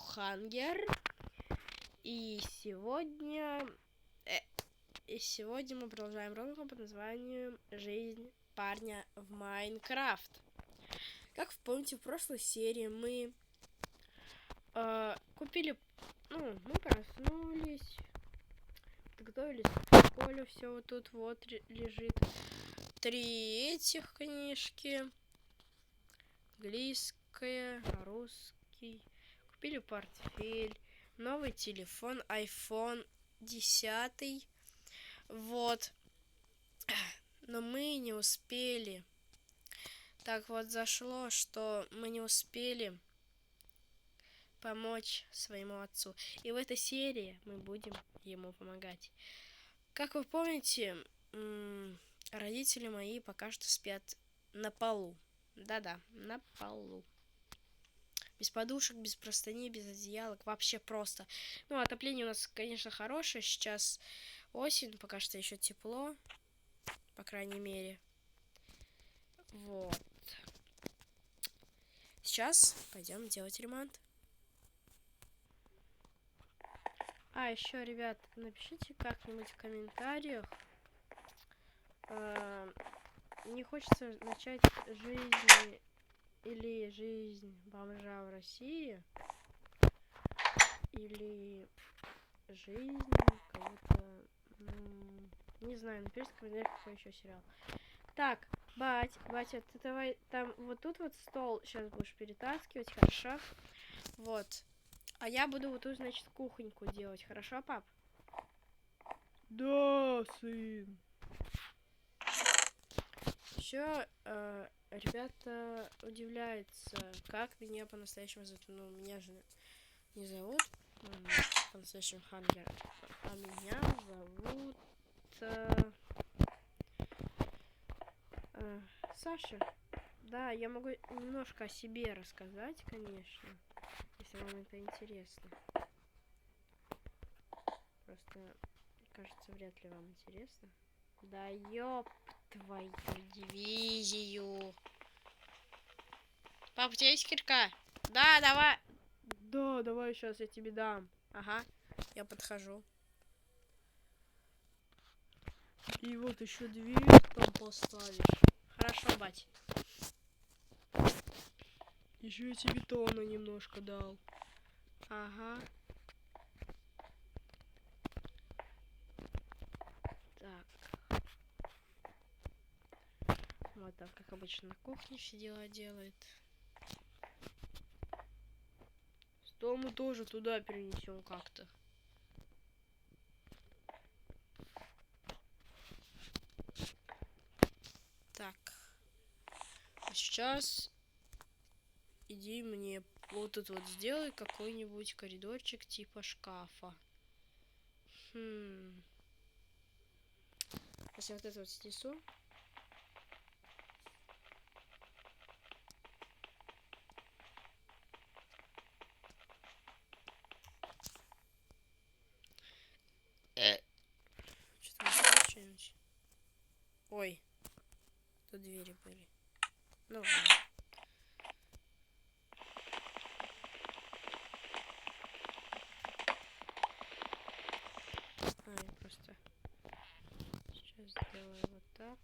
Хангер. И сегодня... И сегодня мы продолжаем рубрику под названием «Жизнь парня в Майнкрафт». Как вы помните, в прошлой серии мы купили... мы проснулись, подготовились в школе, все вот тут вот лежит. 3 этих книжки. Английская, русский. Купили портфель, новый телефон, iPhone 10. Вот. Но мы не успели. Так вот зашло, что мы не успели помочь своему отцу. И в этой серии мы будем ему помогать. Как вы помните, родители мои пока что спят на полу. Да-да, на полу. Без подушек, без простыней, без одеялок. Вообще просто. Отопление у нас, конечно, хорошее. Сейчас осень, пока что еще тепло. По крайней мере. Вот. Сейчас пойдем делать ремонт. Еще, ребят, напишите как-нибудь в комментариях. Не хочется начать жизнь или жизнь бомжа в России, или жизнь кого-то, не знаю, напишите в комментариях, какой еще сериал. Так, батя, ты давай там вот тут вот стол сейчас будешь перетаскивать, хорошо? Вот. А я буду вот тут, значит, кухоньку делать, хорошо, пап? Да, сын. Еще ребята удивляются, как меня по-настоящему зовут. Меня же не зовут по-настоящему Хангер, а меня зовут Саша. Да, я могу немножко о себе рассказать, конечно, если вам это интересно. Просто, кажется, вряд ли вам интересно. Да ёб твою дивизию. Пап, у тебя есть кирка? Да, давай. Да, давай сейчас я тебе дам. Ага, я подхожу. И вот еще дверь там поставишь. Хорошо, бать. Еще я тебе бетона немножко дал. Ага. Так. Вот так, как обычно, на кухне все дела делает. Стол мы тоже туда перенесем как-то. Так. А сейчас иди мне вот тут вот сделай какой-нибудь коридорчик типа шкафа. Если вот это вот снесу. Что-то что-нибудь. Ой. Тут двери были. Ну ладно. Я просто сейчас сделаю вот так.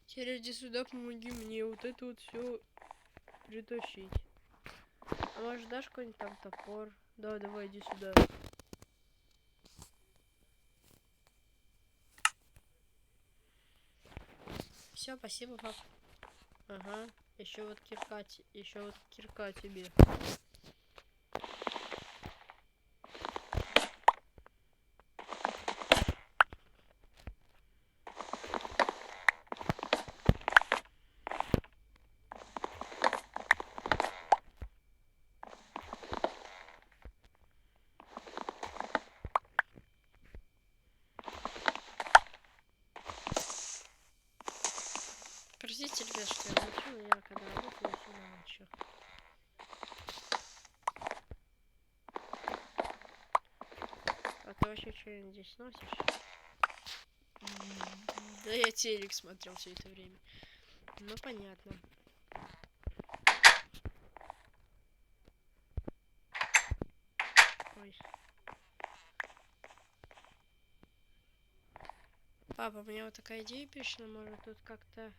Теперь иди сюда, помоги мне вот это вот все притащить. А может дашь какой-нибудь там топор? Да, давай иди сюда. все, спасибо, пап. Ага, еще вот кирка, тебе. Простите, ребят, что я молчу, но я когда работаю, я всегда молчу. А ты вообще что-нибудь здесь носишь? Да я телек смотрел все это время. Ну, понятно. Ой. Папа, у меня вот такая идея пришла, может тут как-то...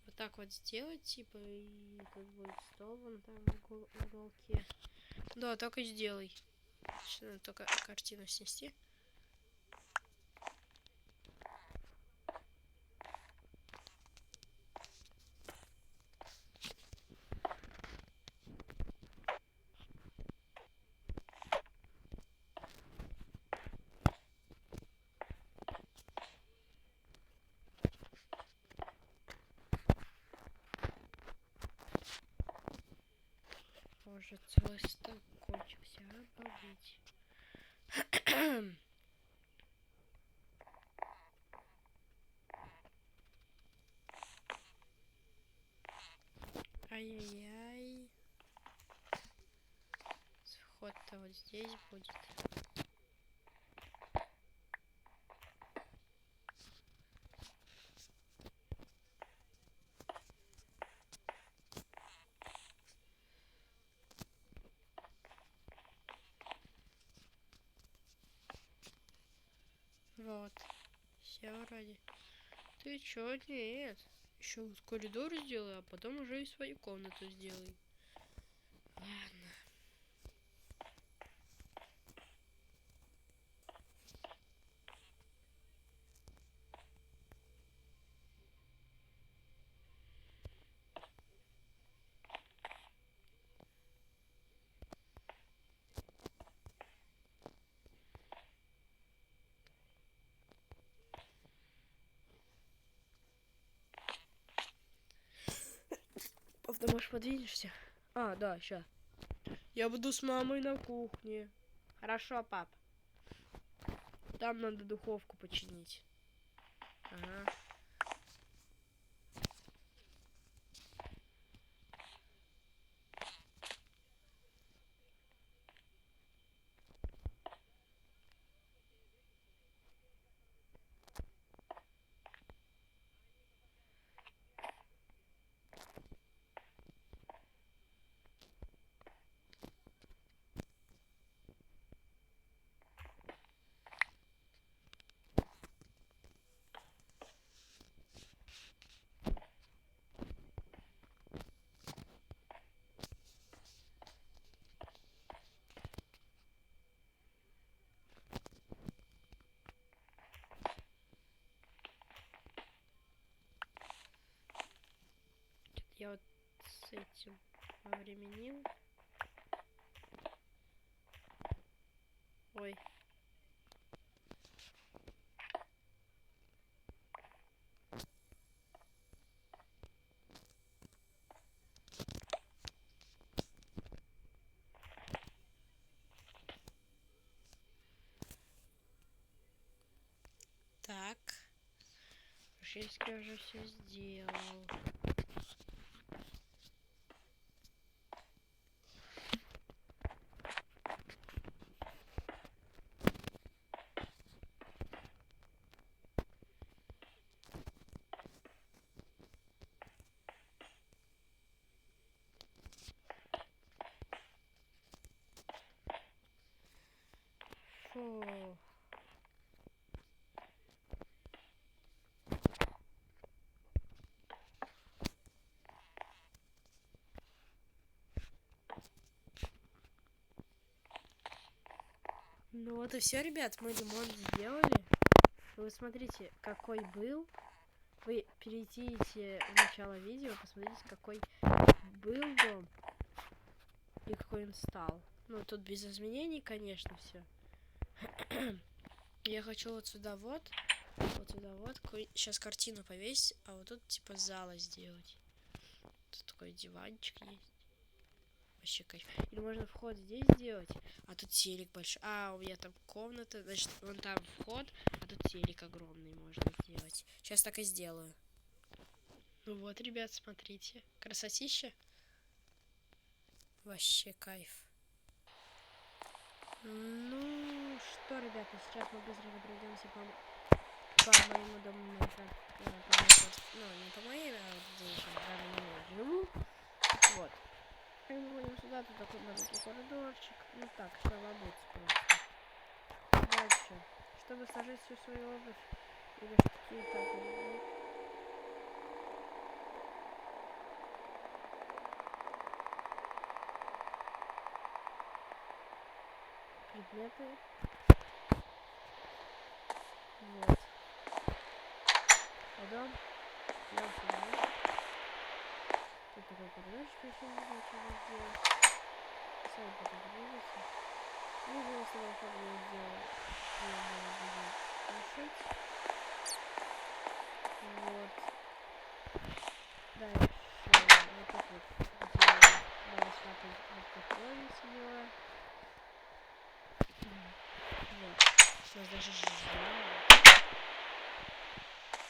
Вот так вот сделать, типа, и тут будет стол вон там в уголке. Да, так и сделай. Сейчас надо только картину снести. Уже целый стол кончился, обалдеть. Ай-яй-яй. Вход-то вот здесь будет. Вот. Все вроде. Ты чё? Нет. Еще вот коридор сделай, а потом уже и свою комнату сделай. Ладно. Пап, ты, может, подвинешься? А, да, ща. Я буду с мамой на кухне. Хорошо, пап. Там надо духовку починить. Ага. Я вот с этим повременил. Ой. Так. Шейский уже все сделал. Фу. Ну вот и все, ребят, мы ремонт сделали. Вы смотрите, какой был. Вы перейдите в начало видео, посмотрите, какой был дом и какой он стал. Ну, тут без изменений, конечно, все. Я хочу вот сюда вот сейчас картину повесить, а вот тут типа зала сделать. Тут такой диванчик есть. Вообще кайф. Или можно вход здесь сделать, а тут телек большой. А, у меня там комната, значит, вон там вход, а тут телек огромный можно сделать. Сейчас так и сделаю. Ну вот, ребят, смотрите. Красотища. Вообще кайф. Ну что, ребята, сейчас мы быстренько пройдемся по моему дому Майнкрафт. Ну, не по моей, а где я сейчас в данный момент живу. Вот. И мы выходим сюда, тут такой маленький коридорчик. Ну так, чтобы обуться просто. Дальше. Чтобы сложить всю свою обувь или какие-то предметы. Вот. Потом идем сюда. Тут такой коридорчик еще не знаю, что здесь сделать. Сами потом подвижется. Ну, если вам что я сделаю, я буду решить. Вот. Дальше вот тут вот, где моя свата открою сидела. Вот. Сейчас даже жила.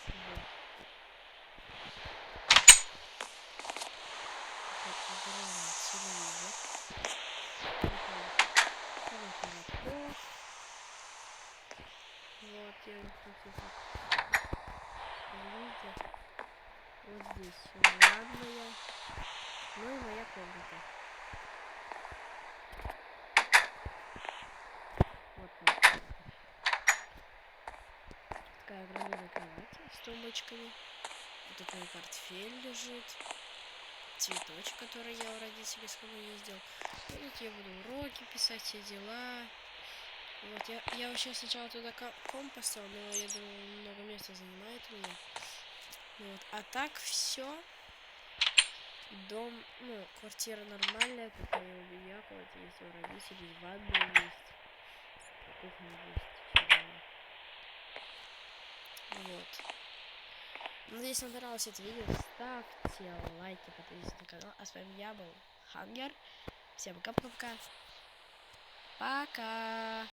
Вот. Огромный телевизор. Вот, я тут видите, вот здесь ванная, ну и моя комната. Вот так. Такая огромная кровать с тумбочками. Вот тут мой портфель лежит. Цветочек, который я у родителей с собой ездил. И тут я буду уроки писать, все дела. Вот, я вообще сначала туда комп поставил, но я думаю, много места занимает у меня. Вот, а так все. Дом, ну, квартира нормальная, тут у меня комната есть, у родителей ванная есть, кухня есть. Вот. Надеюсь, вам понравилось это видео. Ставьте лайки, подписывайтесь на канал. А с вами я был Хангер. Всем пока-пока. Пока.